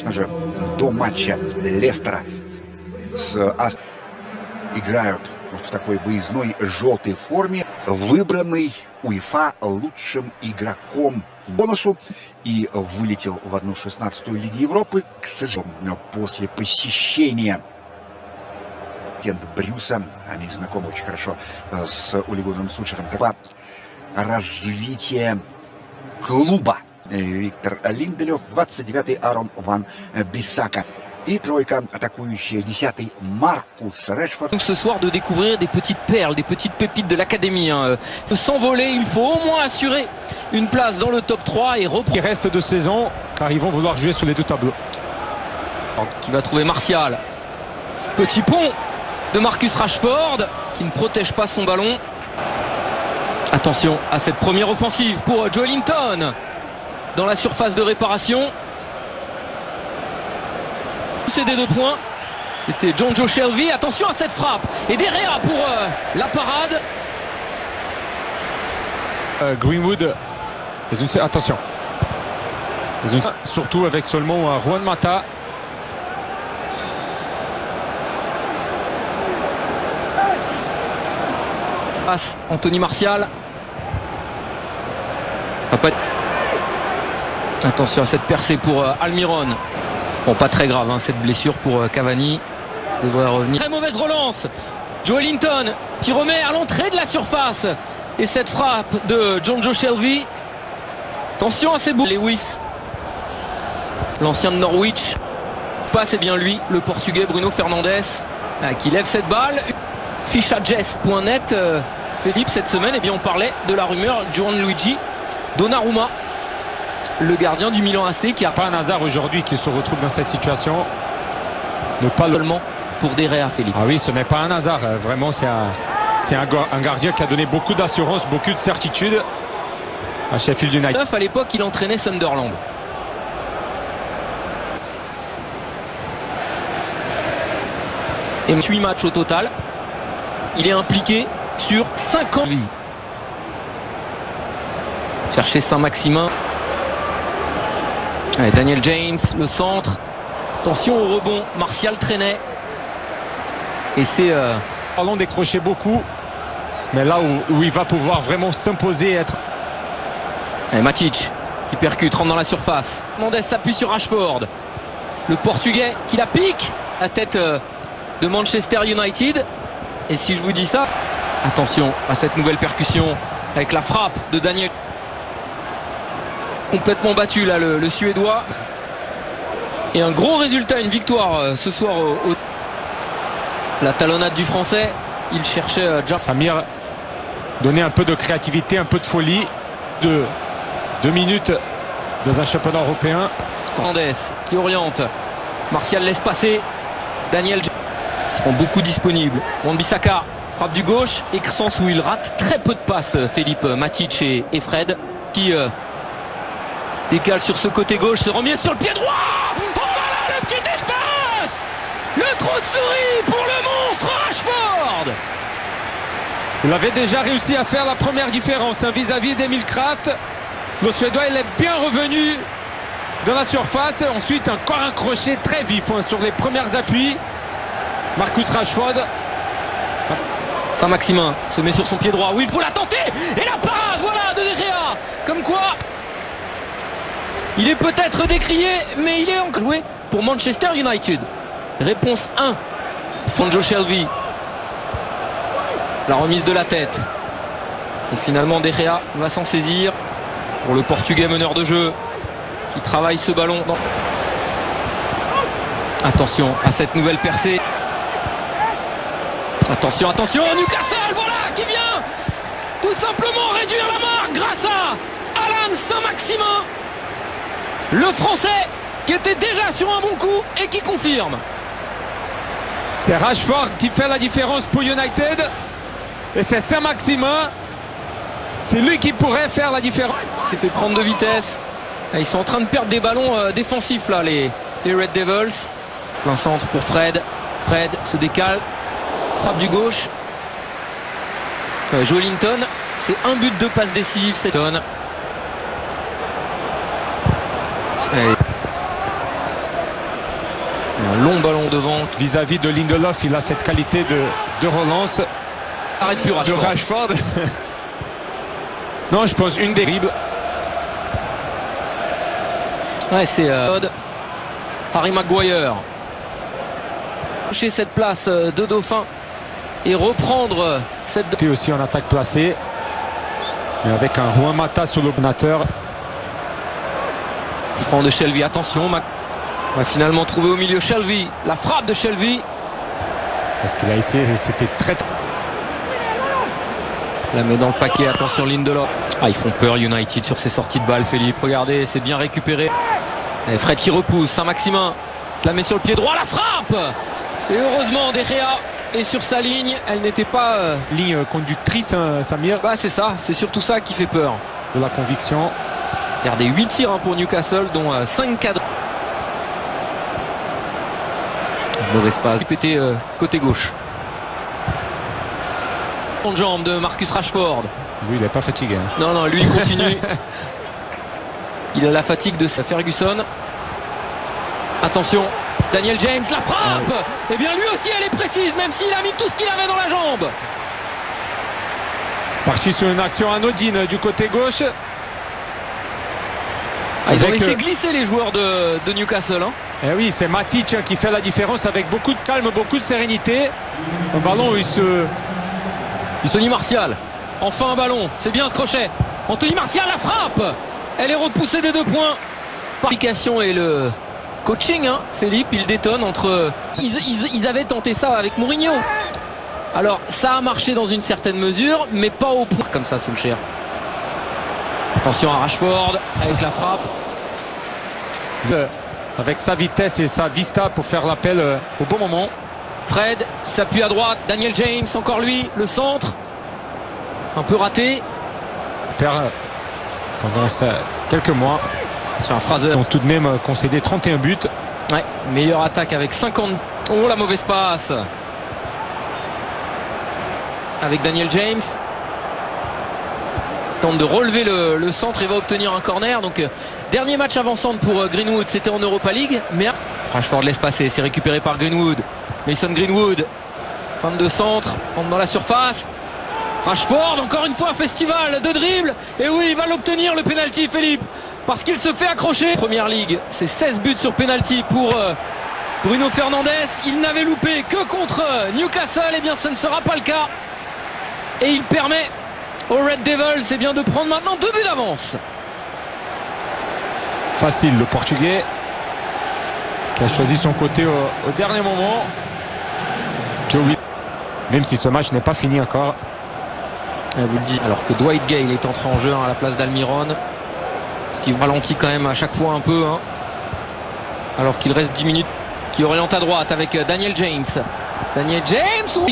Конечно же, до матча Лестера играют в такой выездной желтой форме, выбранный УЕФА лучшим игроком бонусу и вылетел в 1/16 Лиги Европы. К сожалению, после посещения Брюса, они знакомы очень хорошо с Улигуном Сульшером, развитие клуба. Виктор Линделев, 29-й Арон Ван Бисака. И тройка атакующая, 10-й Маркус Решфорд. Ce soir de découvrir des petites perles, des petites pépites de l'académie. Faut s'envoler, il faut au moins assurer une place dans le top 3 et reprendre. Il reste 2 saisons car ils vont vouloir jouer sur les 2 tableaux. Qui va trouver Martial. Petit pont de Marcus Rashford qui ne protège pas son ballon. Attention à cette première offensive pour Joelinton dans la surface de réparation. C'est des 2 points. C'était Jonjo Shelvey. Attention à cette frappe. Et Derrea pour la parade. Greenwood. Attention. Surtout avec seulement Juan Mata. Passe Anthony Martial. Attention à cette percée pour Almiron. Bon, pas très grave, hein, cette blessure pour Cavani. Devrait revenir. Très mauvaise relance. Joelinton qui remet à l'entrée de la surface. Et cette frappe de Jonjo Shelvey. Attention à ces bouts. Lewis, l'ancien de Norwich. Pas, c'est bien lui, le portugais Bruno Fernandes, qui lève cette balle. Fichadjess.net, Philippe, cette semaine, eh bien, on parlait de la rumeur Gianluigi Donnarumma, le gardien du Milan AC, qui a pas un hasard aujourd'hui qu'il se retrouve dans cette situation. Ne pas seulement pour Derrea, Philippe. Ah oui, ce n'est pas un hasard. Vraiment, c'est un gardien qui a donné beaucoup d'assurance, beaucoup de certitude à Sheffield United. À l'époque, il entraînait Sunderland. Et 8 matchs au total. Il est impliqué sur 5 ans. Chercher Saint-Maximin. Allez, Daniel James, le centre. Attention au rebond, Martial traînait. Et c'est... Ballon décroché beaucoup. Mais là où il va pouvoir vraiment s'imposer et être... Allez, Matic qui percute, rentre dans la surface. Mendes s'appuie sur Rashford. Le Portugais qui la pique. La tête de Manchester United. Et si je vous dis ça, attention à cette nouvelle percussion avec la frappe de Daniel. Complètement battu là le Suédois. Et un gros résultat, une victoire ce soir la talonnade du Français. Il cherchait Samir donner un peu de créativité, un peu de folie. 2 minutes dans un championnat européen. Mendes qui oriente. Martial laisse passer. Daniel seront beaucoup disponibles. Wan-Bissaka frappe du gauche et sens où il rate très peu de passes, Philippe, Matic et Fred qui décale sur ce côté gauche, se remet sur le pied droit. Oh voilà le petit espace, le trou de souris pour le monstre Rashford. Il avait déjà réussi à faire la première différence vis-à-vis d'Emil Kraft. Le Suédois, il est bien revenu dans la surface. Ensuite encore un crochet très vif sur les premiers appuis. Marcus Rashford. Saint-Maximin se met sur son pied droit. Oui, il faut la tenter. Et la parade, voilà, de Derrea. Comme quoi, il est peut-être décrié, mais il est encore joué pour Manchester United. Réponse 1. Jonjo Shelvey. La remise de la tête. Et finalement, Derrea va s'en saisir pour le Portugais meneur de jeu qui travaille ce ballon. Attention à cette nouvelle percée. Attention, attention, Newcastle, voilà, qui vient tout simplement réduire la marque grâce à Alan Saint-Maximin. Le Français qui était déjà sur un bon coup et qui confirme. C'est Rashford qui fait la différence pour United. Et c'est Saint-Maximin. C'est lui qui pourrait faire la différence. Il s'est fait prendre de vitesse. Ils sont en train de perdre des ballons défensifs là, les Red Devils. Plein centre pour Fred. Fred se décale. Frappe du gauche. Joelinton, c'est un but, 2 passes décisives, c'est tonne. Un long ballon devant. Vis-à-vis de Lindelof, il a cette qualité de relance. Arrête plus De Rashford. Rashford. Non, je pense une des dribbles. Ouais, c'est Harry Maguire. Chez cette place de Dauphin et reprendre cette. C'était aussi en attaque placée. Mais avec un Juan Mata sur l'ordinateur. Franc de Shelvey, attention. On va finalement trouver au milieu Shelvey. La frappe de Shelvey. Parce qu'il a essayé, c'était très. La met dans le paquet, attention Lindelof. Ah, ils font peur United sur ces sorties de balle, Philippe. Regardez, c'est bien récupéré. Et Fred qui repousse, Saint-Maximin se la met sur le pied droit, la frappe. Et heureusement, De Gea est sur sa ligne. Elle n'était pas... Ligne conductrice, hein, Samir. Bah c'est ça, c'est surtout ça qui fait peur. De la conviction. Regardez, 8 tirs pour Newcastle, dont 5 cadres. Mauvaise passe. Il était côté gauche. En jambe de Marcus Rashford. Lui, il n'est pas fatigué. Hein. Non, non, lui il continue. Il a la fatigue de Ferguson. Attention, Daniel James, la frappe. Et bien lui aussi elle est précise, même s'il a mis tout ce qu'il avait dans la jambe. Parti sur une action anodine du côté gauche. Ah, ils ont Avec, laissé glisser les joueurs de Newcastle. Hein. Eh oui, c'est Matic qui fait la différence avec beaucoup de calme, beaucoup de sérénité. Un ballon où il se... Anthony Martial, enfin un ballon, c'est bien ce crochet. Anthony Martial, la frappe. Elle est repoussée des 2 points. L'application et le coaching, hein, Philippe, il détonne entre... Ils avaient tenté ça avec Mourinho. Alors, ça a marché dans une certaine mesure, mais pas au point comme ça, Solskjaer. Attention à Rashford, avec la frappe. Avec sa vitesse et sa vista pour faire l'appel au bon moment. Fred qui s'appuie à droite, Daniel James, encore lui, le centre. Un peu raté. Perd pendant quelques mois. Sur un Fraser. Ils ont tout de même concédé 31 buts. Ouais, meilleure attaque avec 50. Oh, la mauvaise passe. Avec Daniel James. Tente de relever le centre et va obtenir un corner. Donc, dernier match avançant pour Greenwood, c'était en Europa League. Mais Rashford laisse passer, c'est récupéré par Greenwood. Mason Greenwood. Fin de centre, entre dans la surface. Rashford, encore une fois, un festival de dribble. Et oui, il va l'obtenir, le penalty, Philippe. Parce qu'il se fait accrocher. Première Ligue, c'est 16 buts sur penalty pour Bruno Fernandes. Il n'avait loupé que contre Newcastle. Eh bien, ce ne sera pas le cas. Et il permet aux Red Devils, c'est bien de prendre maintenant 2 buts d'avance. Facile, le Portugais qui a choisi son côté au dernier moment. Joey, même si ce match n'est pas fini encore. Vous le dites. Alors que Dwight Gale est entré en jeu à la place d'Almiron. Steve ralentit quand même à chaque fois un peu. Hein. Alors qu'il reste 10 minutes. Qui oriente à droite avec Daniel James. Daniel James.